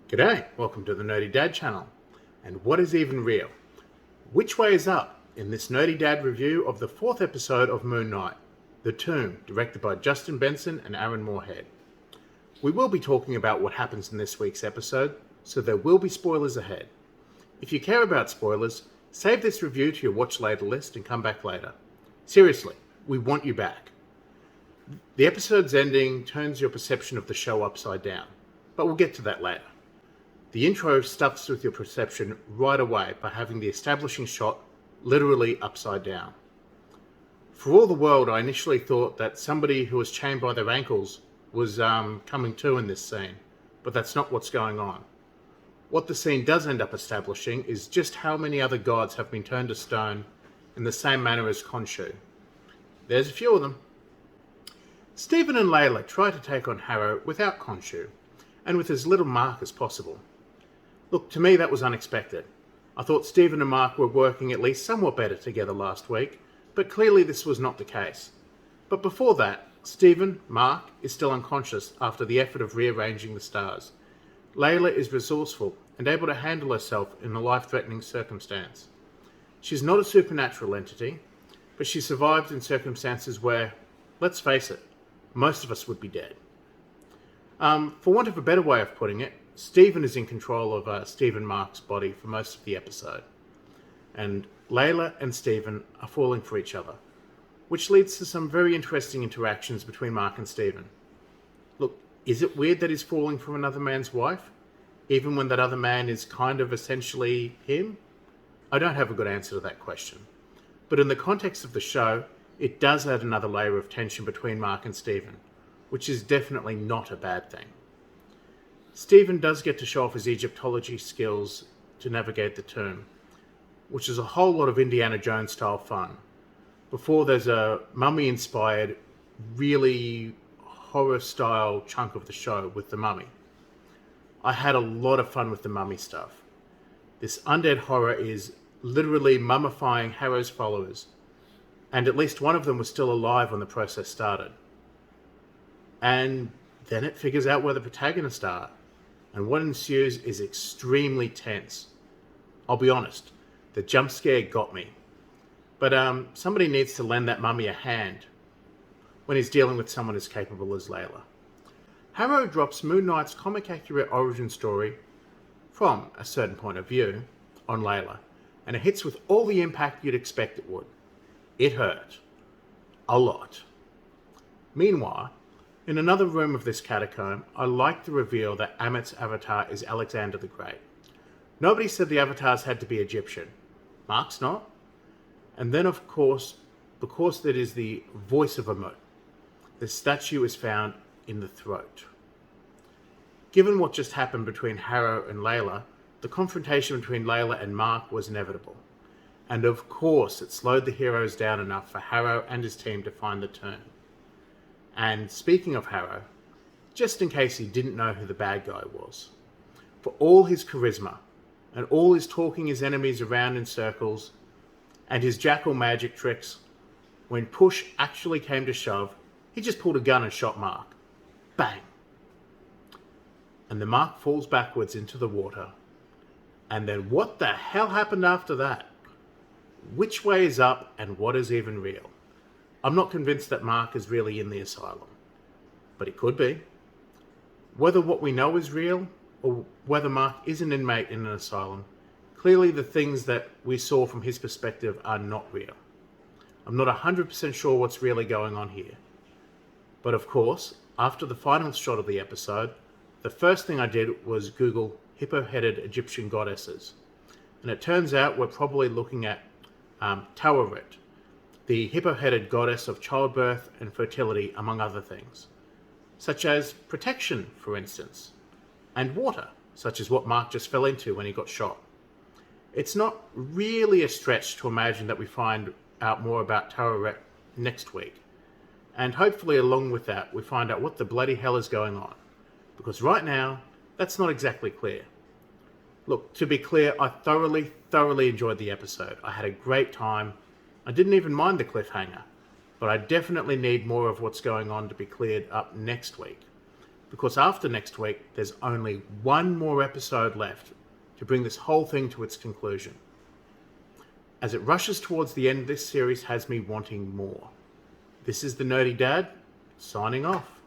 G'day, welcome to the Nerdy Dad channel. And what is even real? Which way is up in this Nerdy Dad review of the 4th episode of Moon Knight, The Tomb, directed by Justin Benson and Aaron Moorhead. We will be talking about what happens in this week's episode, so there will be spoilers ahead. If you care about spoilers, save this review to your watch later list and come back later. Seriously, we want you back. The episode's ending turns your perception of the show upside down, but we'll get to that later. The intro stuffs with your perception right away by having the establishing shot literally upside down. For all the world, I initially thought that somebody who was chained by their ankles was coming to in this scene, but that's not what's going on. What the scene does end up establishing is just how many other gods have been turned to stone in the same manner as Khonshu. There's a few of them. Stephen and Layla try to take on Harrow without Khonshu, and with as little Mark as possible. Look, to me that was unexpected. I thought Stephen and Mark were working at least somewhat better together last week, but clearly this was not the case. But before that, Stephen, Mark, is still unconscious after the effort of rearranging the stars. Layla is resourceful and able to handle herself in a life-threatening circumstance. She's not a supernatural entity, but she survived in circumstances where, let's face it, most of us would be dead. For want of a better way of putting it, Stephen is in control of Stephen Mark's body for most of the episode. And Layla and Stephen are falling for each other, which leads to some very interesting interactions between Mark and Stephen. Look, is it weird that he's falling for another man's wife, even when that other man is kind of essentially him? I don't have a good answer to that question. But in the context of the show, it does add another layer of tension between Mark and Stephen, which is definitely not a bad thing. Stephen does get to show off his Egyptology skills to navigate the tomb, which is a whole lot of Indiana Jones style fun. Before there's a mummy-inspired, really horror-style chunk of the show with the mummy. I had a lot of fun with the mummy stuff. This undead horror is literally mummifying Harrow's followers, and at least one of them was still alive when the process started. And then it figures out where the protagonists are, and what ensues is extremely tense. I'll be honest, the jump scare got me. But somebody needs to lend that mummy a hand when he's dealing with someone as capable as Layla. Harrow drops Moon Knight's comic-accurate origin story, from a certain point of view, on Layla, and it hits with all the impact you'd expect it would. It hurt. A lot. Meanwhile, in another room of this catacomb, I like the reveal that Amit's avatar is Alexander the Great. Nobody said the avatars had to be Egyptian. Mark's not. And then, of course, because that is the voice of Amut, the statue is found in the throat. Given what just happened between Harrow and Layla, the confrontation between Layla and Mark was inevitable. And of course, it slowed the heroes down enough for Harrow and his team to find the tomb. And speaking of Harrow, just in case he didn't know who the bad guy was, for all his charisma and all his talking his enemies around in circles and his jackal magic tricks, when push actually came to shove, he just pulled a gun and shot Mark. Bang! And the Mark falls backwards into the water. And then what the hell happened after that? Which way is up and what is even real? I'm not convinced that Mark is really in the asylum, but he could be. Whether what we know is real, or whether Mark is an inmate in an asylum, clearly the things that we saw from his perspective are not real. I'm not 100% sure what's really going on here. But of course, after the final shot of the episode, the first thing I did was Google hippo-headed Egyptian goddesses. And it turns out we're probably looking at Tawaret, the hippo-headed goddess of childbirth and fertility, among other things, such as protection, for instance, and water, such as what Mark just fell into when he got shot. It's not really a stretch to imagine that we find out more about Tawaret next week, and hopefully along with that we find out what the bloody hell is going on, because right now that's not exactly clear. Look, to be clear, I thoroughly enjoyed the episode. I had a great time. I didn't even mind the cliffhanger, but I definitely need more of what's going on to be cleared up next week. because after next week, there's only one more episode left to bring this whole thing to its conclusion. As it rushes towards the end, this series has me wanting more. This is the Nerdy Dad, signing off.